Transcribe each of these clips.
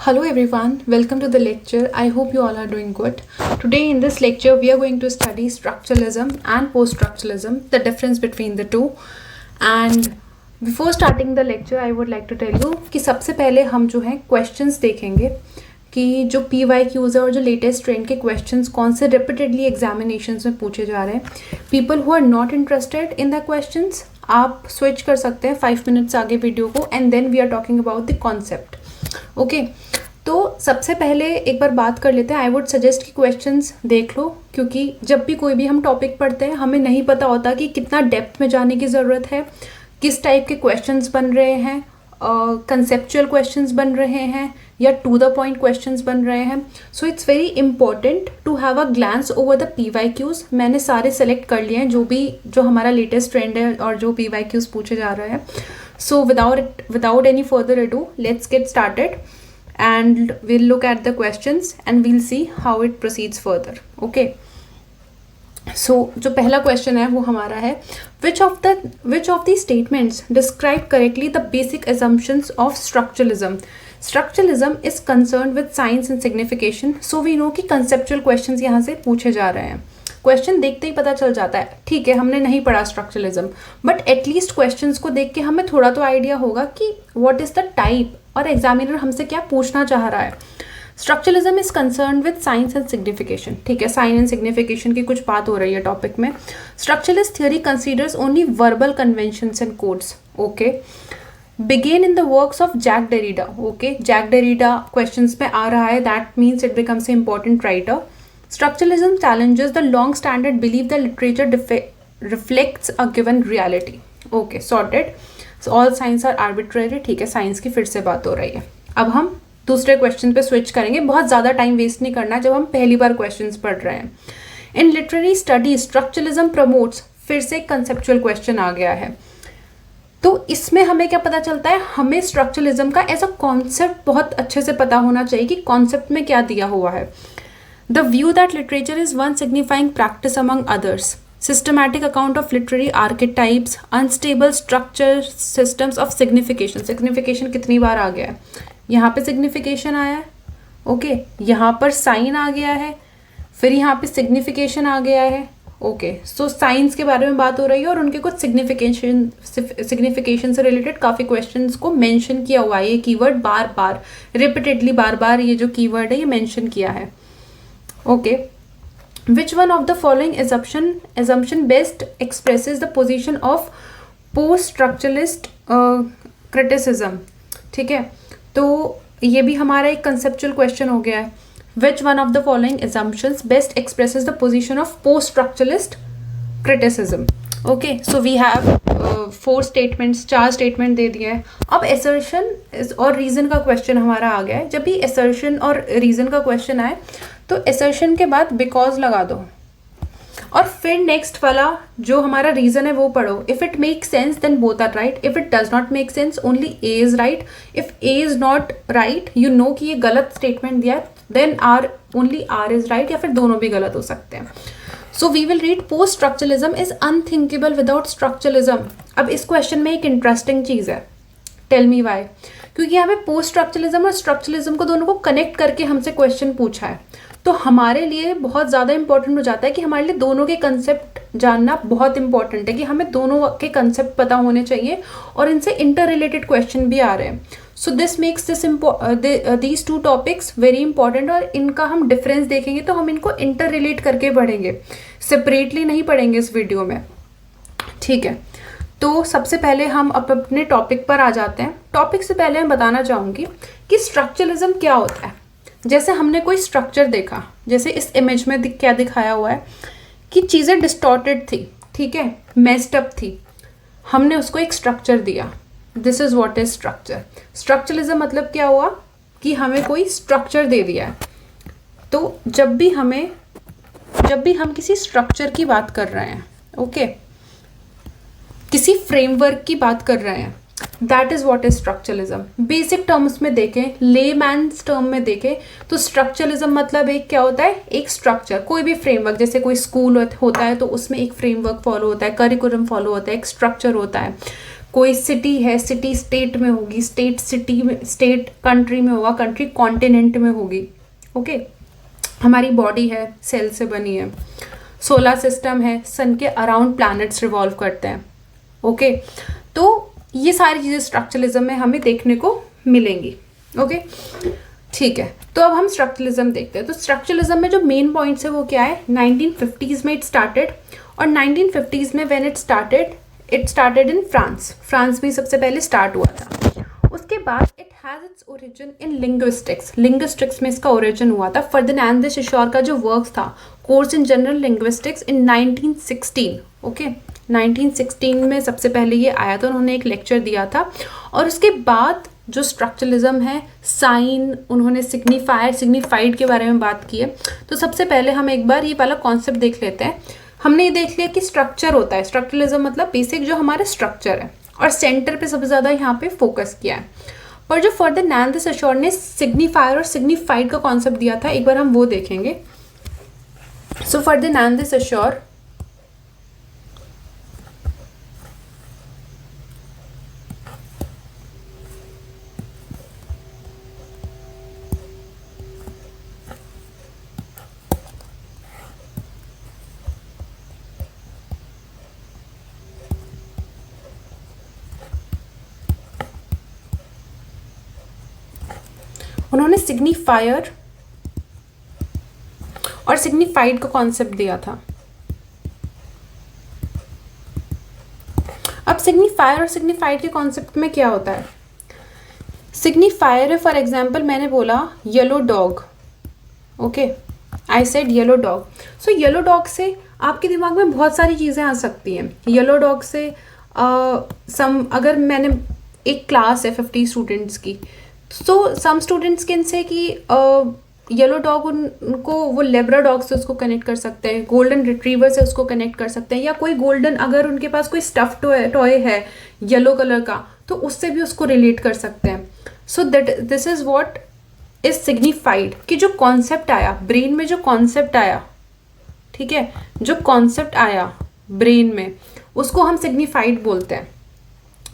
Hello everyone, welcome to the lecture. I hope you all are doing good. Today in this lecture we are going to study structuralism and post-structuralism, the difference between the two. And before starting the lecture I would like to tell you कि सबसे पहले हम जो है questions देखेंगे कि जो PYQs है और जो लेटेस्ट ट्रेंड के क्वेश्चंस कौन से रिपीटेडली एग्जामिनेशंस में पूछे जा रहे हैं. People who are not interested in the questions आप स्विच कर सकते हैं 5 मिनट्स आगे वीडियो को and then we are talking about the concept. Okay, तो सबसे पहले एक बार बात कर लेते हैं. आई वुड सजेस्ट कि क्वेश्चंस देख लो, क्योंकि जब भी कोई भी हम टॉपिक पढ़ते हैं हमें नहीं पता होता कि कितना डेप्थ में जाने की ज़रूरत है, किस टाइप के क्वेश्चंस बन रहे हैं, कंसेप्चुअल क्वेश्चंस बन रहे हैं या टू द पॉइंट क्वेश्चंस बन रहे हैं. So it's very important to have a glance over the PYQs. मैंने सारे सेलेक्ट कर लिए हैं जो हमारा लेटेस्ट ट्रेंड है और जो PYQs पूछे जा रहे हैं. So without any further ado, let's get started and we'll look at the questions and we'll see how it proceeds further. Okay. So जो पहला question है वो हमारा है which of these statements describe correctly the basic assumptions of structuralism. Structuralism is concerned with signs and signification. So we know कि conceptual questions यहाँ से पूछे जा रहे हैं. क्वेश्चन देखते ही पता चल जाता है, ठीक है हमने नहीं पढ़ा स्ट्रक्चरलिज्म, बट एटलीस्ट क्वेश्चंस को देख के हमें थोड़ा तो आइडिया होगा कि व्हाट इज द टाइप और एग्जामिनर हमसे क्या पूछना चाह रहा है. Structuralism is concern with science and signification. ठीक है, साइन एंड सिग्निफिकेशन की कुछ बात हो रही है टॉपिक में. Structuralist theory considers only verbal conventions and codes. Okay, begin in the works of Jacques Derrida. Okay, Jacques Derrida questions में आ रहा है, that means it becomes a important writer. Structuralism challenges the long-standard belief that literature reflects a given reality. Okay, sorted. So all signs are arbitrary. ठीक है, science की फिर से बात हो रही है. अब हम दूसरे क्वेश्चन पे स्विच करेंगे. बहुत ज़्यादा टाइम वेस्ट नहीं करना जब हम पहली बार क्वेश्चंस पढ़ रहे हैं. इन लिटरेरी स्टडीज स्ट्रक्चरलिज्म प्रमोट्स. फिर से कंसेप्चुअल क्वेश्चन आ गया है. तो इसमें हमें क्या पता चलता है, हमें स्ट्रक्चरलिज्म का एज अ कॉन्सेप्ट बहुत अच्छे से पता होना चाहिए कि कॉन्सेप्ट में क्या दिया हुआ है. The view that literature is one signifying practice among others. Systematic account of literary archetypes, unstable structure systems of signification. Signification कितनी बार आ गया है, यहाँ पे signification आया है, ओके यहाँ पर sign आ गया है, फिर यहाँ पे signification आ गया है. ओके, सो साइंस के बारे में बात हो रही है और उनके कुछ सिग्निफिकेशन से रिलेटेड काफ़ी क्वेश्चंस को मेंशन किया हुआ है. ये कीवर्ड बार बार रिपीटेडली बार ये जो कीवर्ड है ये मेंशन किया है. Okay, which one of the following assumption best expresses the position of post-structuralist criticism? ठीक है, तो ये भी हमारा एक conceptual question हो गया है. Which one of the following assumptions best expresses the position of post-structuralist criticism? Okay, so we have 4 statements, 4 statement दे दिए हैं. अब assertion और reason का question हमारा आ गया है. जब भी assertion और reason का question आए तो assertion के बाद because लगा दो और फिर नेक्स्ट वाला जो हमारा रीजन है वो पढ़ो. If it make sense then both are right. If it does not make sense only A is right. If A is not right, you know कि ये गलत स्टेटमेंट दिया है, then only R is right, या फिर दोनों भी गलत हो सकते हैं. So we will read post structuralism is unthinkable without structuralism. अब इस क्वेश्चन में एक इंटरेस्टिंग चीज़ है, टेल मी वाई. क्योंकि यहाँ पे पोस्ट स्ट्रक्चरलिज्म और स्ट्रक्चरलिज्म को दोनों को कनेक्ट करके हमसे क्वेश्चन पूछा है, तो हमारे लिए बहुत ज़्यादा इंपॉर्टेंट हो जाता है कि हमारे लिए दोनों के कंसेप्ट जानना बहुत इंपॉर्टेंट है, कि हमें दोनों के कंसेप्ट पता होने चाहिए और इनसे इंटर रिलेटेड क्वेश्चन भी आ रहे हैं. So this makes these 2 topics very important, और इनका हम डिफरेंस देखेंगे तो हम इनको इंटर रिलेट करके पढ़ेंगे, सेपरेटली नहीं पढ़ेंगे इस वीडियो में. ठीक है, तो सबसे पहले हम अपने टॉपिक पर आ जाते हैं. टॉपिक से पहले मैं बताना चाहूँगी कि स्ट्रक्चरलिज्म क्या होता है. जैसे हमने कोई स्ट्रक्चर देखा, जैसे इस इमेज में क्या दिखाया हुआ है कि चीज़ें डिस्टॉर्टेड थी, ठीक है, मेस्ड अप थी, हमने उसको एक स्ट्रक्चर दिया. This is what is structure. Structuralism मतलब क्या हुआ कि हमें कोई स्ट्रक्चर दे दिया है. तो जब भी हम किसी स्ट्रक्चर की बात कर रहे हैं, ओके, किसी फ्रेमवर्क की बात कर रहे हैं, that is what is structuralism. Basic terms में देखें, लेमैन्स टर्म में देखें तो स्ट्रक्चरलिज्म मतलब एक क्या होता है, एक स्ट्रक्चर. कोई भी फ्रेमवर्क, जैसे कोई स्कूल होता है तो उसमें एक फ्रेमवर्क फॉलो होता है, करिकुलम फॉलो होता है, एक स्ट्रक्चर होता है. कोई सिटी है, सिटी स्टेट में होगी, स्टेट सिटी में, स्टेट कंट्री में होगा, कंट्री कॉन्टिनेंट में होगी। ओके, हमारी बॉडी है, सेल से बनी है, सोलर सिस्टम है, सन के अराउंड प्लैनेट्स रिवॉल्व करते हैं। ओके, तो ये सारी चीज़ें स्ट्रक्चरलिज्म में हमें देखने को मिलेंगी। ओके, ठीक है, तो अब हम स्ट्रक्चरलिज्म देखते हैं। तो स्ट्रक्चरलिज्म में जो मेन पॉइंट्स है वो क्या है, 1950s में इट स्टार्टेड, और 1950s में when it started in France में सबसे पहले स्टार्ट हुआ था। उसके बाद it has its origin in linguistics में इसका ओरिजिन हुआ था। फर्दिनांद दे सोशर का जो वर्क था, course in general linguistics, in 1916। Okay, 1916 में सबसे पहले ये आया था, उन्होंने एक लेक्चर दिया था। और उसके बाद जो स्ट्रक्चरलिज्म है, साइन, उन्होंने सिग्निफाइड के बारे में बात की है। तो सबसे पहले हम एक बार ये वाला कॉन्सेप्ट देख लेते हैं। हमने ये देख लिया कि स्ट्रक्चर होता है, स्ट्रक्चरलिज्म मतलब बेसिक जो हमारे स्ट्रक्चर है, और सेंटर पे सबसे ज़्यादा यहाँ पे फोकस किया है। पर जो फर्दिनांद दे सोशर ने सिग्निफायर और सिग्निफाइड का कॉन्सेप्ट दिया था, एक बार हम वो देखेंगे। सो फर्दिनांद दे सोशर उन्होंने सिग्निफायर और सिग्निफाइड का कॉन्सेप्ट दिया था। अब सिग्निफायर और सिग्निफाइड के कॉन्सेप्ट में क्या होता है? सिग्निफायर है, फॉर एग्जाम्पल मैंने बोला yellow dog. Okay, I said yellow dog. So yellow dog से आपके दिमाग में बहुत सारी चीज़ें आ सकती हैं। येलो डॉग से अगर मैंने एक क्लास है 50 स्टूडेंट्स की, सो सम स्टूडेंट्स कैन से कि येलो डॉग उनको वो लेब्रा डॉग से उसको कनेक्ट कर सकते हैं, गोल्डन रिट्रीवर से उसको कनेक्ट कर सकते हैं, या कोई गोल्डन, अगर उनके पास कोई स्टफ टॉय है येलो कलर का, तो उससे भी उसको रिलेट कर सकते हैं। So this is what is signified, कि जो कॉन्सेप्ट आया ब्रेन में, जो कॉन्सेप्ट आया, ठीक है, जो कॉन्सेप्ट आया ब्रेन में, उसको हम सिग्निफाइड बोलते हैं।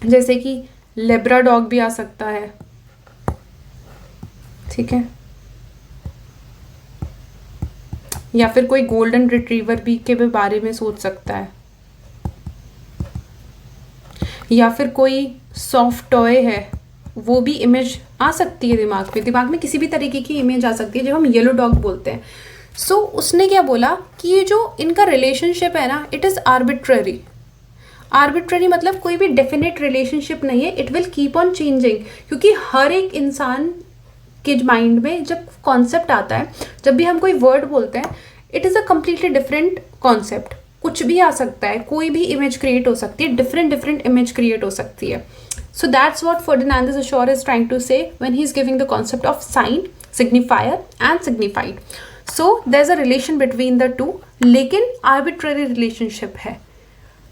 जैसे कि लेब्रा डॉग भी आ सकता है, ठीक है, या फिर कोई गोल्डन रिट्रीवर भी के बारे में सोच सकता है, या फिर कोई सॉफ्ट टॉय है, वो भी इमेज आ सकती है दिमाग में किसी भी तरीके की इमेज आ सकती है जब हम येलो डॉग बोलते हैं। सो उसने क्या बोला कि ये जो इनका रिलेशनशिप है ना, इट इज़ आर्बिट्ररी मतलब कोई भी डेफिनेट रिलेशनशिप नहीं है, it will keep on changing, क्योंकि हर एक इंसान के माइंड में जब कॉन्सेप्ट आता है, जब भी हम कोई वर्ड बोलते हैं, it is a completely different concept, कुछ भी आ सकता है, कोई भी इमेज क्रिएट हो सकती है, डिफरेंट इमेज क्रिएट हो सकती है। So that's what Ferdinand de Saussure is trying to say when he is giving the concept of sign, signifier and signified. So there is a relation between the two, लेकिन arbitrary relationship है,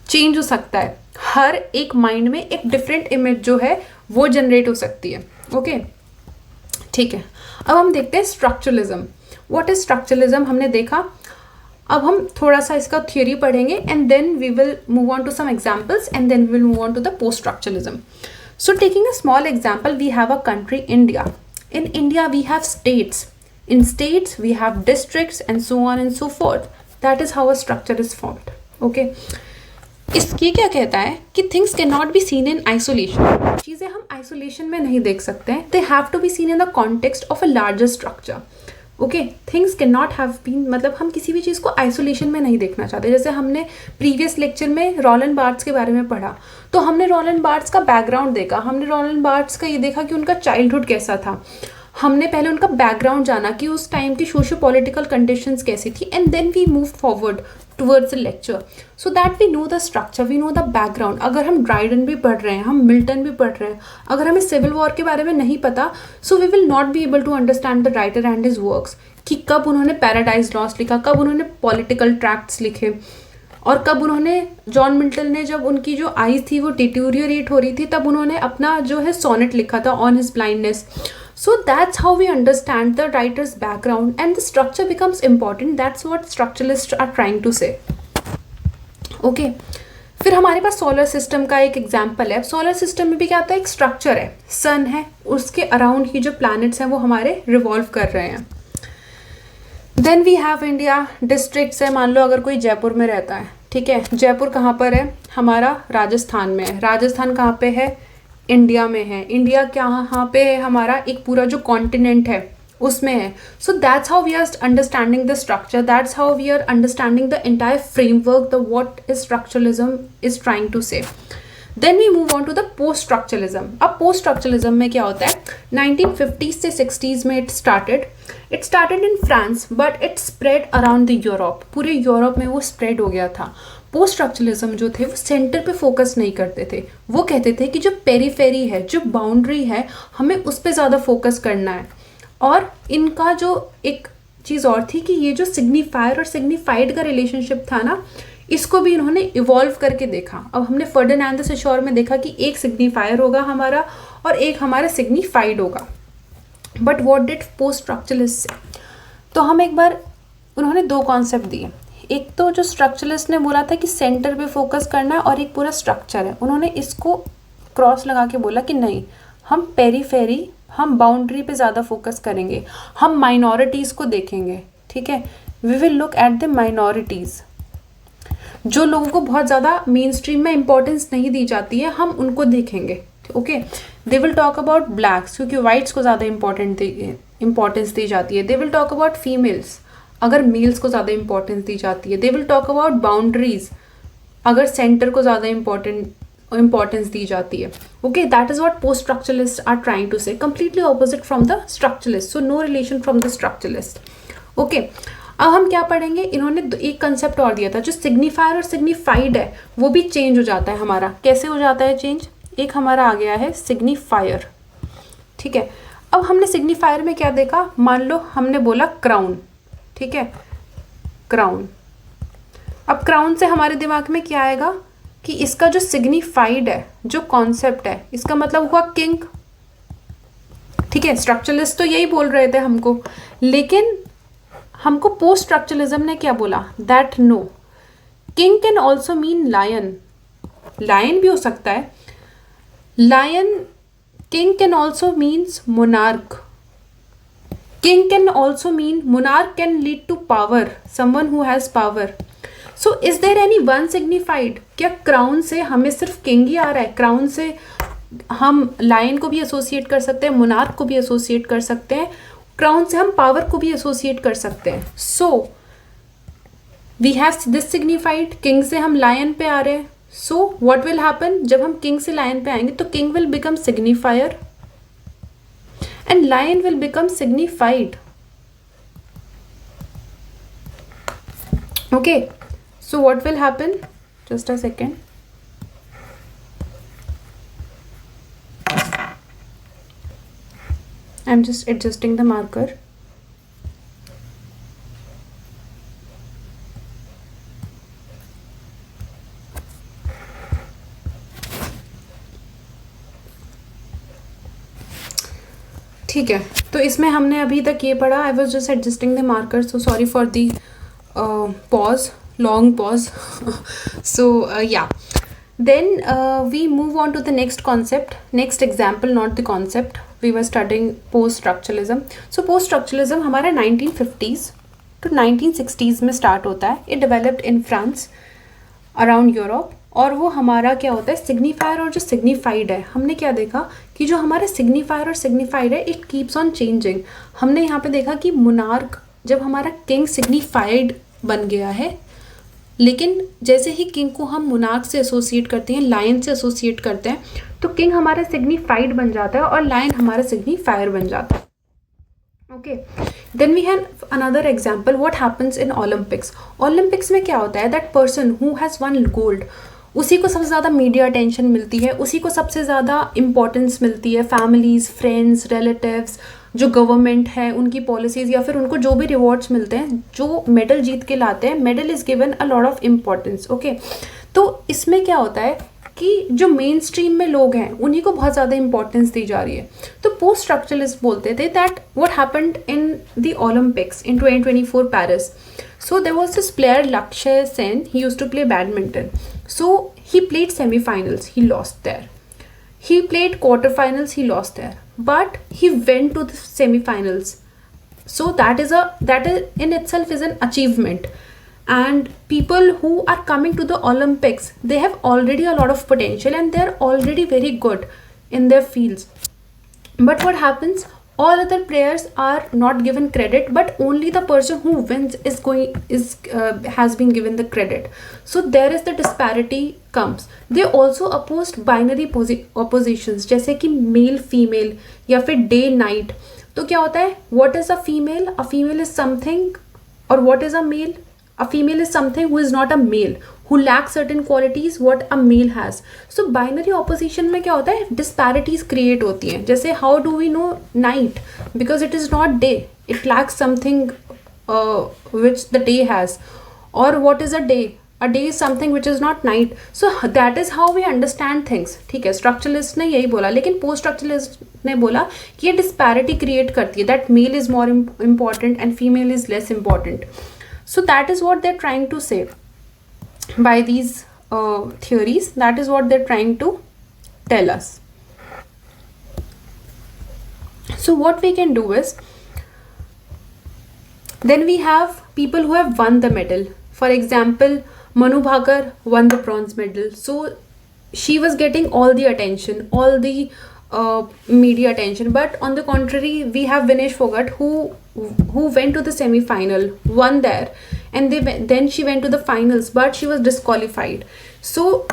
change हो सकता है, हर एक mind में एक different image जो है वो जनरेट हो सकती है। ओके, ठीक है, अब हम देखते हैं स्ट्रक्चरलिज्म। व्हाट इज स्ट्रक्चरलिज्म हमने देखा। अब हम थोड़ा सा इसका थ्योरी पढ़ेंगे, and then we will move on to some examples, and then we will move on to the post structuralism. So taking a small example, we have a country India. In India we have states. In states we have districts and so on and so forth. That is how a structure is formed. Okay. इसके क्या कहता है कि things can not be seen in isolation, चीज़ें हम isolation में नहीं देख सकते हैं, they have to be seen in the context of a larger structure. Okay, things can not have been, मतलब हम किसी भी चीज़ को आइसोलेशन में नहीं देखना चाहते। जैसे हमने प्रीवियस लेक्चर में रोलैंड बार्थ्स के बारे में पढ़ा, तो हमने रोलैंड बार्थ्स का बैकग्राउंड देखा, हमने रोलैंड बार्थ्स का ये देखा कि उनका चाइल्डहुड कैसा था, हमने पहले उनका बैकग्राउंड जाना कि उस टाइम की सोशो पॉलिटिकल कंडीशंस कैसी थी, and then we move forward towards the lecture so that we know the structure, we know the background. अगर हम ड्राइडन भी पढ़ रहे हैं, हम मिल्टन भी पढ़ रहे हैं, अगर हमें सिविल वॉर के बारे में नहीं पता, so we will not be able to understand the writer and his works, कि कब उन्होंने पैराडाइज लॉस्ट लिखा, कब उन्होंने पॉलिटिकल ट्रैक्ट्स लिखे, और कब उन्होंने, जॉन मिल्टन ने जब उनकी जो आईज थी वो डिटोरिएट हो रही थी, तब उन्होंने अपना जो है सोनेट लिखा था on his blindness. So that's how we understand the writer's background, and the structure becomes important. That's what structuralists are trying to say. Okay. फिर हमारे पास सोलर सिस्टम का एक एग्जाम्पल है. सोलर सिस्टम में भी क्या आता है, एक स्ट्रक्चर है, सन है, उसके अराउंड ही जो प्लैनेट्स हैं वो हमारे रिवॉल्व कर रहे हैं. Then we have India. Districts है, मान लो अगर कोई जयपुर में रहता है, ठीक है, जयपुर कहाँ पर है, हमारा राजस्थान में है. राजस्थान कहाँ पे है, इंडिया में है. इंडिया कहाँ पे है, हमारा एक पूरा जो कॉन्टिनेंट है उसमें है. So that's how we are understanding the structure, that's how we are understanding the entire framework, the what is structuralism is trying to say. Then we move on to the post structuralism. अब post structuralism में क्या होता है, 1950s से 60s में it started in France but it spread around the Europe. पूरे Europe में वो स्प्रेड हो गया था. पोस्ट स्ट्रक्चरलिज्म जो थे वो सेंटर पे फोकस नहीं करते थे. वो कहते थे कि जो पेरीफेरी है, जो बाउंड्री है, हमें उस पर ज़्यादा फोकस करना है. और इनका जो एक चीज़ और थी कि ये जो सिग्निफायर और सिग्निफाइड का रिलेशनशिप था ना, इसको भी इन्होंने इवॉल्व करके देखा. अब हमने फर्डिनांड द सेशोर में देखा कि एक सिग्निफायर होगा हमारा और एक हमारा सिग्निफाइड होगा. But what did post structuralist से, तो हम एक बार उन्होंने दो कॉन्सेप्ट दिए. एक तो जो स्ट्रक्चरलिस्ट ने बोला था कि सेंटर पे फोकस करना है और एक पूरा स्ट्रक्चर है, उन्होंने इसको क्रॉस लगा के बोला कि नहीं, हम पेरीफेरी, हम बाउंड्री पे ज़्यादा फोकस करेंगे, हम माइनॉरिटीज़ को देखेंगे. ठीक है, we will look at the minorities. जो लोगों को बहुत ज़्यादा मेन स्ट्रीम में इंपॉर्टेंस नहीं दी जाती है, हम उनको देखेंगे. Okay, they will talk about blacks, क्योंकि वाइट्स को ज़्यादा इंपॉर्टेंस दी जाती है. They will talk about females, अगर मेल्स को ज़्यादा इंपॉर्टेंस दी जाती है. They will talk about boundaries, अगर सेंटर को ज़्यादा इंपॉर्टेंस दी जाती है. Okay, that is what post structuralist are trying to say. Completely opposite from the structuralist, so no relation from the structuralist. Okay, अब हम क्या पढ़ेंगे, इन्होंने एक कंसेप्ट और दिया था, जो सिग्निफायर और सिग्निफाइड है वो भी चेंज हो जाता है हमारा. कैसे हो जाता है चेंज, एक हमारा आ गया है सिग्निफायर. ठीक है, अब हमने सिग्निफायर में क्या देखा, मान लो हमने बोला क्राउन. ठीक है, क्राउन. अब क्राउन से हमारे दिमाग में क्या आएगा कि इसका जो सिग्निफाइड है, जो कॉन्सेप्ट है, इसका मतलब हुआ किंग. ठीक है, स्ट्रक्चरलिस्ट तो यही बोल रहे थे हमको, लेकिन हमको पोस्ट स्ट्रक्चरलिज्म ने क्या बोला, that no, king can also mean lion. Lion भी हो सकता है, lion. King can also means monarch. King can also mean, monarch can lead to power, someone who has power. So is there any one signified? क्या crown से हमें सिर्फ king ही आ रहा है? क्राउन से हम लायन को भी एसोसिएट कर सकते हैं, मोनार्क को भी एसोसिएट कर सकते हैं, क्राउन से हम पावर को भी एसोसिएट कर सकते हैं. So we have this signified, king से हम लायन पे आ रहे हैं. सो व्हाट विल हैपन, जब हम किंग से लायन पे आएंगे तो king will become signifier and lion will become signified. Okay, so what will happen, just a second. I'm just adjusting the marker. ठीक है, तो इसमें हमने अभी तक ये पढ़ा. I was just adjusting the marker, so sorry for the pause, long pause. So yeah, then we move on to the next concept, next example, not the concept. We were studying post structuralism. So post structuralism हमारा 1950s to 1960s में start होता है. It developed in France, around Europe. और वो हमारा क्या होता है, सिग्निफायर और जो सिग्निफाइड है, हमने क्या देखा कि जो हमारा सिग्निफायर और सिग्निफाइड है, इट कीप्स ऑन चेंजिंग. हमने यहाँ पे देखा कि मोनार्क, जब हमारा किंग सिग्निफाइड बन गया है, लेकिन जैसे ही किंग को हम मोनार्क से एसोसिएट करते हैं, लायन से एसोसिएट करते हैं, तो किंग हमारा सिग्निफाइड बन जाता है और लायन हमारा सिग्निफायर बन जाता है. Okay, then we have another example, what happens in Olympics. Olympics में क्या होता है, that person who has won gold, उसी को सबसे ज़्यादा मीडिया अटेंशन मिलती है, उसी को सबसे ज़्यादा इंपॉर्टेंस मिलती है. फैमिलीज़, फ्रेंड्स, रिलेटिव्स, जो गवर्नमेंट है उनकी पॉलिसीज़, या फिर उनको जो भी रिवॉर्ड्स मिलते हैं, जो मेडल जीत के लाते हैं, medal is given a lot of importance. Okay, तो इसमें क्या होता है कि जो मेन स्ट्रीम में लोग हैं उन्हीं को बहुत ज़्यादा इंपॉर्टेंस दी जा रही है. तो पोस्ट स्ट्रक्चरलिस्ट बोलते थे that what happened in the Olympics in 2024 Paris. So there was this player Lakshya Sen, he used to play badminton. So he played semi-finals, he lost there. He played quarterfinals, he lost there. But he went to the semi-finals. So that is in itself is an achievement. And people who are coming to the Olympics, they have already a lot of potential and they're already very good in their fields. But what happens, all other players are not given credit, but only the person who wins has been given the credit. So there is the disparity comes. They also opposed binary oppositions, जैसे कि male female या फिर day night. तो क्या होता है, what is a female? A female is something, or what is a male? A female is something who is not a male, who lacks certain qualities what a male has. So binary opposition में क्या होता है, disparities create होती हैं. जैसे how do we know night? Because it is not day. It lacks something which the day has. Or what is a day? A day is something which is not night. So that is how we understand things. ठीक है, structuralist ने यही बोला, लेकिन post structuralist ने बोला कि ये disparity create करती है, that male is more important and female is less important. So that is what they're trying to say by these theories. That is what they're trying to tell us. So what we can do is, then we have people who have won the medal. For example, Manu Bhakar won the bronze medal. So she was getting all the attention, all the media attention. But on the contrary, we have Vinesh Fogart who went to the semi-final, won there, and then she went to the finals, but she was disqualified. So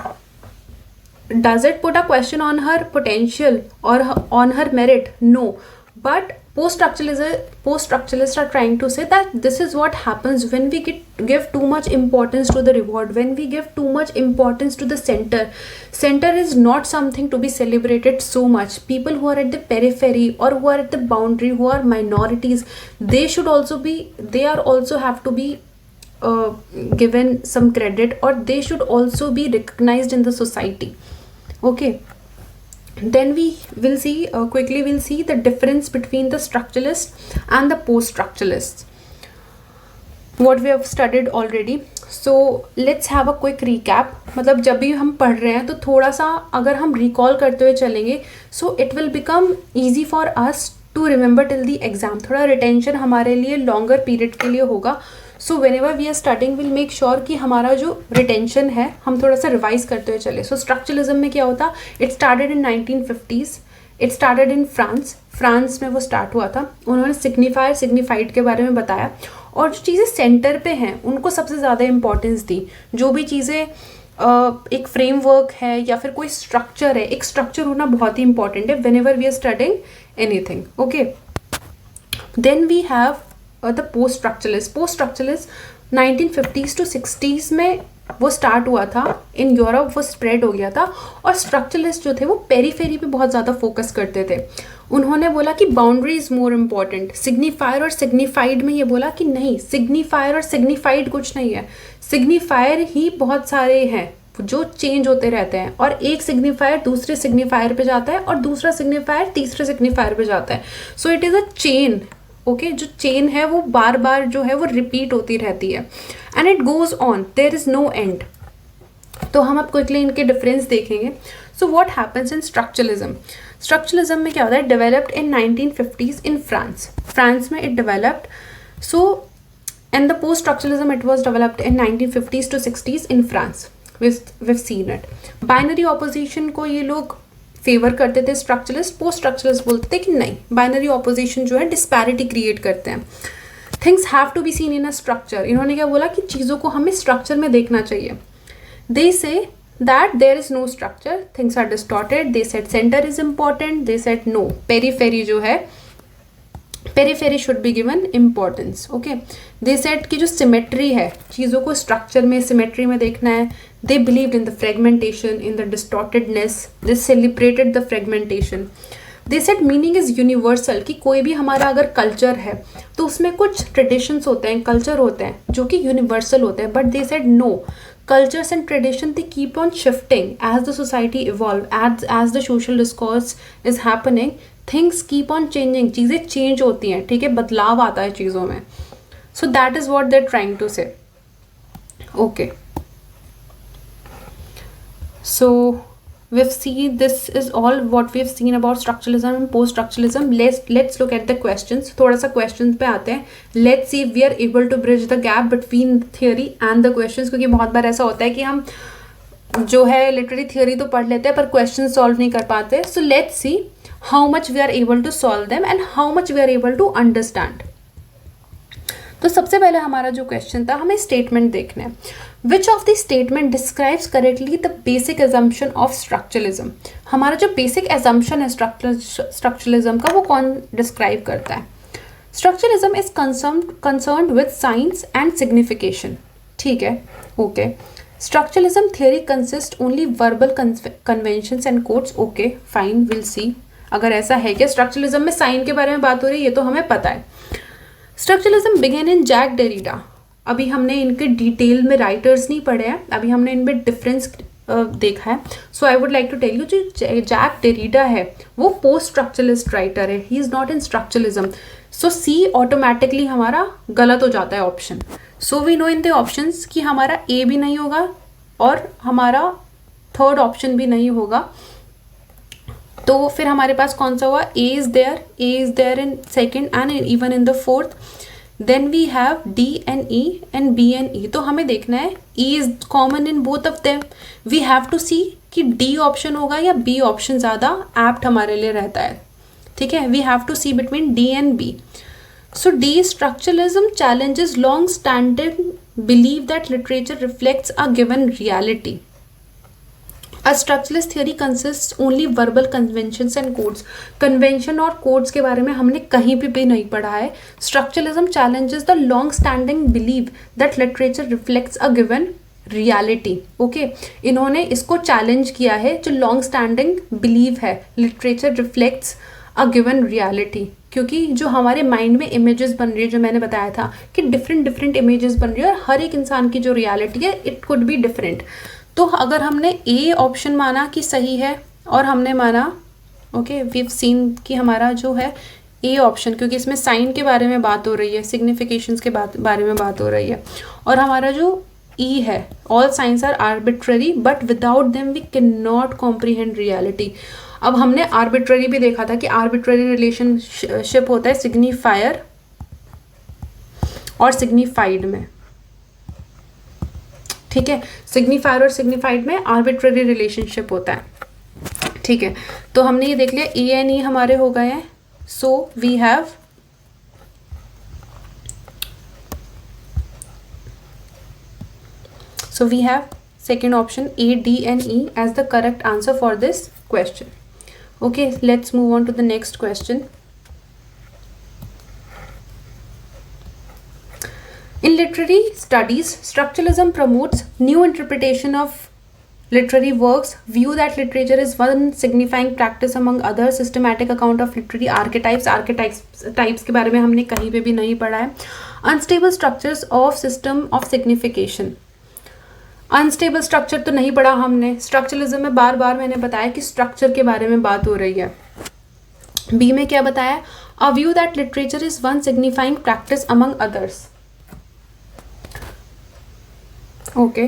does it put a question on her potential or on her merit? No. But post-structuralists are trying to say that this is what happens when we give too much importance to the reward, when we give too much importance to the center. Center is not something to be celebrated so much. People who are at the periphery or who are at the boundary, who are minorities, they also have to be given some credit, or they should also be recognized in the society. Okay. Then we will see we'll see the difference between the structuralists and the post-structuralists, what we have studied already. So let's have a quick recap. मतलब जब भी हम पढ़ रहे हैं तो थोड़ा सा अगर हम recall करते हुए चलेंगे, so it will become easy for us to remember till the exam. थोड़ा retention हमारे लिए longer period के लिए होगा. So whenever we are studying, we'll make sure कि हमारा जो retention है हम थोड़ा सा revise करते हुए चले. So structuralism में क्या होता, it started in 1950s. It started in France में वो start हुआ था. उन्होंने signifier signified के बारे में बताया, और जो चीज़ें सेंटर पे हैं उनको सबसे ज़्यादा इम्पोर्टेंस दी. जो भी चीज़ें एक फ्रेमवर्क है या फिर कोई स्ट्रक्चर है, एक स्ट्रक्चर होना बहुत ही इंपॉर्टेंट है whenever we are studying anything. Okay. Then we have the post structuralist 1950s to 60s में वो स्टार्ट हुआ था. इन यूरोप वो स्प्रेड हो गया था. और स्ट्रक्चरलिस्ट जो थे वो पेरीफेरी पे बहुत ज़्यादा फोकस करते थे. उन्होंने बोला कि boundary is more important. Signifier और सिग्निफाइड में ये बोला कि नहीं, सिग्निफायर और सिग्निफाइड कुछ नहीं है. सिग्निफायर ही बहुत सारे हैं जो चेंज होते रहते हैं, और एक सिग्निफायर दूसरे सिग्निफायर पे जाता है और दूसरा सिग्निफायर तीसरे सिग्निफायर पे जाता है. So it is a chain. Okay, जो चेन है वो बार बार जो है वो रिपीट होती रहती है, and it goes on, there is no end. तो हम अब क्विकली इनके डिफरेंस देखेंगे. So what happens in structuralism में क्या होता है, developed in 1950s in France में it developed. So and the post structuralism it was developed in 1950s to 60s in France. we've seen it. Binary opposition को ये लोग favour करते थे स्ट्रक्चरलिस्ट. पोस्ट स्ट्रक्चरलिस्ट बोलते थे कि नहीं, बाइनरी ऑपोजिशन जो है डिस्पैरिटी क्रिएट करते हैं. Things have to be seen in a structure. इन्होंने क्या बोला कि चीज़ों को हमें स्ट्रक्चर में देखना चाहिए. They say that there is no structure, things are distorted. They said centre is important. They said no, periphery जो है, periphery should be given importance. Okay, they said कि जो सिमेट्री है, चीज़ों को स्ट्रक्चर में सिमेट्री में देखना है. They believed in the fragmentation, in the distortedness. They celebrated the fragmentation. They said meaning is universal, कि कोई भी हमारा अगर कल्चर है तो उसमें कुछ ट्रेडिशंस होते हैं, कल्चर होते हैं जो कि यूनिवर्सल होते हैं. But they set no, cultures and tradition, they keep on shifting as the society evolve, as the social discourse is happening, things keep on changing. चीज़ें change होती हैं, ठीक है, बदलाव आता है चीज़ों में. So that is what they're trying to say. Okay. So we've seen, this is all what we've seen about structuralism and post structuralism. Let's look at the questions. थोड़ा सा questions पे आते हैं. Let's see if we are able to bridge the gap between theory and the questions, क्योंकि बहुत बार ऐसा होता है कि हम जो है लिटरेरी थियोरी तो पढ़ लेते हैं पर क्वेश्चन सॉल्व नहीं कर पाते. So let's see how much we are able to solve them and how much we are able to understand. तो सबसे पहले हमारा जो क्वेश्चन था, हमें स्टेटमेंट देखना है. Which of the statement describes correctly the basic assumption of structuralism. हमारा जो बेसिक एजम्पशन है स्ट्रक्चरलिज्म का, वो कौन डिस्क्राइब करता है. Structuralism is concerned with science and signification. ठीक है, okay. Structuralism theory consists only verbal conventions and codes. Okay, fine, we'll see. अगर ऐसा है कि स्ट्रक्चरलिज्म में साइन के बारे में बात हो रही है, ये तो हमें पता है. Structuralism began in Jack Derrida. अभी हमने इनके डिटेल में राइटर्स नहीं पढ़े हैं, अभी हमने इनमें डिफरेंस देखा है. So I would like to tell you, जो जैक डेरिडा है वो पोस्ट स्ट्रक्चरलिस्ट राइटर है. He is not in structuralism. So C automatically हमारा गलत हो जाता है option. So we know in the options कि हमारा ए भी नहीं होगा और हमारा थर्ड ऑप्शन भी नहीं होगा. तो फिर हमारे पास कौन सा हुआ, A is there in second and even in the fourth. Then we have D and E and B and E. तो हमें देखना है E is common in both of them. We have to see कि D option होगा या B option ज़्यादा apt हमारे लिए रहता है. ठीक है, we have to see between D and B. So D, structuralism challenges long-standing belief that literature reflects a given reality. A structuralist theory consists only verbal conventions and codes. Convention और codes के बारे में हमने कहीं भी नहीं पढ़ा है. Structuralism challenges the long-standing belief that literature reflects a given reality. Okay, इन्होंने इसको challenge किया है, जो long-standing belief है, literature reflects a given reality. क्योंकि जो हमारे माइंड में इमेजेस बन रही है, जो मैंने बताया था कि डिफरेंट इमेजेस बन रही है और हर एक इंसान की जो रियलिटी है इट कुड बी डिफरेंट. तो अगर हमने ए ऑप्शन माना कि सही है और हमने माना ओके, वीव सीन कि हमारा जो है ए ऑप्शन, क्योंकि इसमें साइन के बारे में बात हो रही है, सिग्निफिकेशंस के बारे में बात हो रही है, और हमारा जो ई है, all science are arbitrary but without them we can not comprehend reality. अब हमने आर्बिट्ररी भी देखा था कि आर्बिट्ररी रिलेशनशिप होता है सिग्निफायर और सिग्निफाइड में. ठीक है, सिग्निफायर और सिग्निफाइड में आर्बिट्ररी रिलेशनशिप होता है. ठीक है, तो हमने ये देख लिया, ए एंड ई हमारे हो गए हैं. So we have second option A, D and E as the correct answer for this question. Okay, let's move on to the next question. In literary studies, structuralism promotes new interpretation of literary works, view that literature is one signifying practice among other, systematic account of literary archetypes के बारे में हमने कहीं पे भी नहीं पढ़ा है. Unstable structures of system of signification. Unstable structure तो नहीं पढ़ा हमने. स्ट्रक्चरलिज्म में बार बार मैंने बताया कि स्ट्रक्चर के बारे में बात हो रही है. बी में क्या बताया, a view that literature is one signifying practice among others. Okay,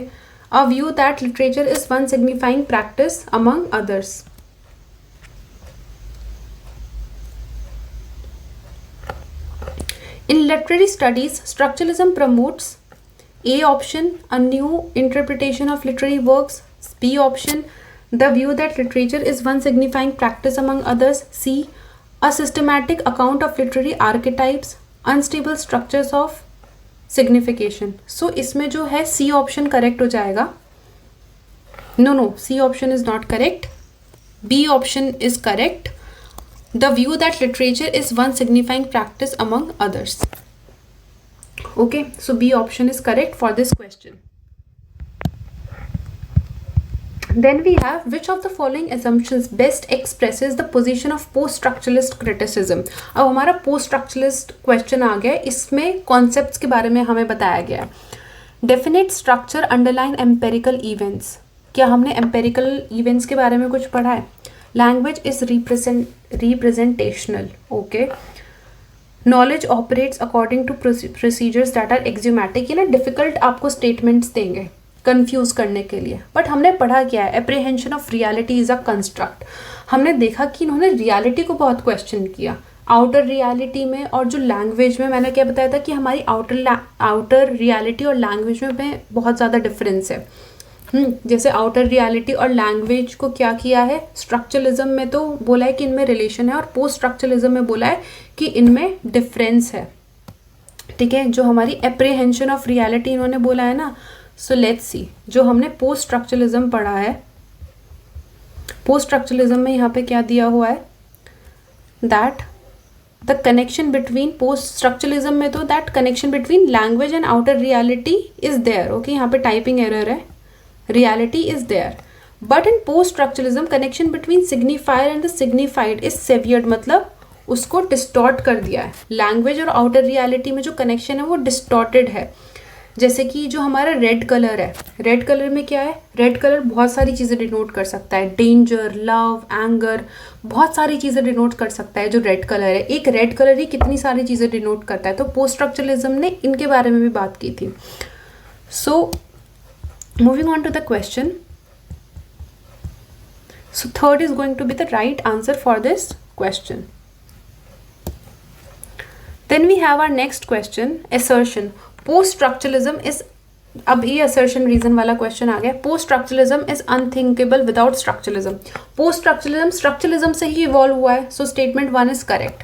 a view that literature is one signifying practice among others. In literary studies, structuralism promotes A option, a new interpretation of literary works. B option, the view that literature is one signifying practice among others. C, a systematic account of literary archetypes, unstable structures of signification. So इसमें जो है C option correct हो जाएगा. No, C option is not correct. B option is correct. The view that literature is one signifying practice among others. Okay, so B option is correct for this question. Then we have, which of the following assumptions best expresses the position of post-structuralist criticism. अब हमारा post-structuralist question आ गया. इसमें concepts के बारे में हमें बताया गया है. Definite structure underline empirical events. क्या हमने empirical events के बारे में कुछ पढ़ा है? Language is representational. Okay. Knowledge operates according to procedures that are axiomatic. ये ना difficult आपको statements देंगे. कंफ्यूज करने के लिए। बट हमने पढ़ा क्या है, apprehension of reality is a construct. हमने देखा कि इन्होंने रियलिटी को बहुत क्वेश्चन किया आउटर रियलिटी में और जो लैंग्वेज में। मैंने क्या बताया था कि हमारी आउटर रियलिटी और लैंग्वेज में बहुत ज़्यादा डिफरेंस है। जैसे आउटर रियलिटी और लैंग्वेज को क्या किया है, स्ट्रक्चरलिज्म में तो बोला है कि इनमें रिलेशन है, और पोस्ट स्ट्रक्चरलिज्म में बोला है कि इनमें डिफरेंस है। ठीक है, जो हमारी एप्रीहेंशन ऑफ रियलिटी इन्होंने बोला है ना, सो लेट्स सी जो हमने पोस्ट स्ट्रक्चरलिज्म पढ़ा है। पोस्ट स्ट्रक्चरलिज्म में यहाँ पे क्या दिया हुआ है, that the connection between, post structuralism में तो that connection between language and outer reality is there. Okay, यहाँ पे टाइपिंग एरर है, reality is there, but in post structuralism connection between signifier and the signified is severed, मतलब उसको distort कर दिया है। लैंग्वेज और आउटर रियलिटी में जो कनेक्शन है वो डिस्टॉर्टेड है। जैसे कि जो हमारा रेड कलर है, रेड कलर में क्या है, रेड कलर बहुत सारी चीज़ें डिनोट कर सकता है, डेंजर, लव, एंगर, बहुत सारी चीज़ें डिनोट कर सकता है जो रेड कलर है। एक रेड कलर ही कितनी सारी चीज़ें डिनोट करता है। तो पोस्ट स्ट्रक्चरलिज्म ने इनके बारे में भी बात की थी। सो moving on to the question, so third is going to be the right answer for this question. Then we have our next question, assertion. Post structuralism is, अब ये assertion reason वाला question आ गया। Post structuralism is unthinkable without structuralism. Post structuralism structuralism से ही evolve हुआ है, so statement 1 is correct.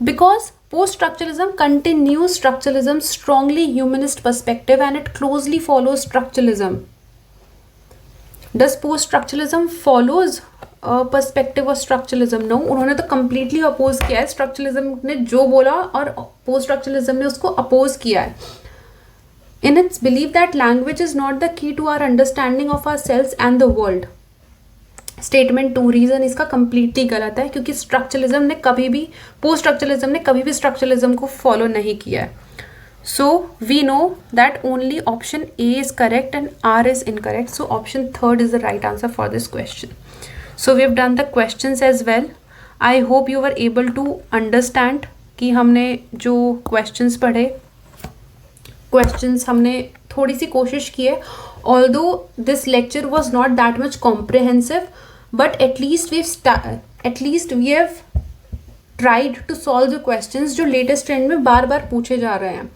Because post structuralism continues structuralism strongly humanist perspective and it closely follows structuralism. Does post structuralism follows perspective of structuralism? No, उन्होंने तो completely oppose किया है। structuralism ने जो बोला और post structuralism ने उसको oppose किया है। In its belief that language is not the key to our understanding of ourselves and the world. Statement 2 reason इसका कंप्लीटली गलत है, क्योंकि स्ट्रक्चरलिज्म ने कभी भी, पोस्ट स्ट्रक्चरलिज्म ने कभी भी स्ट्रक्चरलिज्म को फॉलो नहीं किया है। So we know that only option A is correct and R is incorrect. So option 3 is the right answer for this question. So we have done the questions as well. I hope you are able to understand कि हमने जो questions पढ़े, questions हमने थोड़ी सी कोशिश की है। Although this lecture was not that much comprehensive, but at least we have tried to solve the questions जो latest trend में बार बार पूछे जा रहे हैं।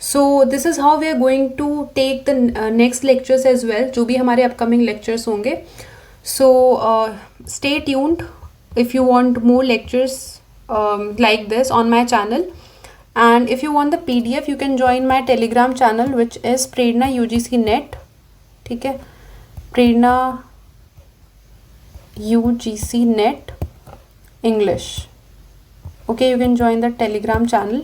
So this is how we are going to take the next lectures as well, जो भी हमारे upcoming lectures होंगे। So stay tuned if you want more lectures like this on my channel. And if you want the PDF, you can join my Telegram channel, which is Prerna UGC Net. ठीक है, प्रेरणा UGC Net English. Okay, you can join the Telegram channel.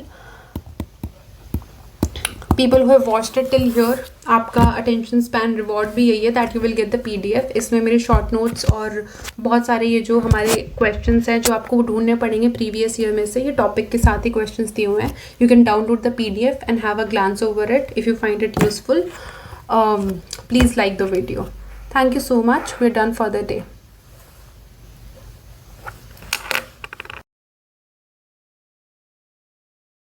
People who have watched it till here, आपका attention span reward भी यही है, that you will get the PDF. इसमें मेरे short notes और बहुत सारे ये जो हमारे questions हैं जो आपको ढूंढने पड़ेंगे previous year में से, ये topic के साथ ही questions दिए हुए हैं। You can download the PDF and have a glance over it if you find it useful. Please like the video. Thank you so much. We're done for the day.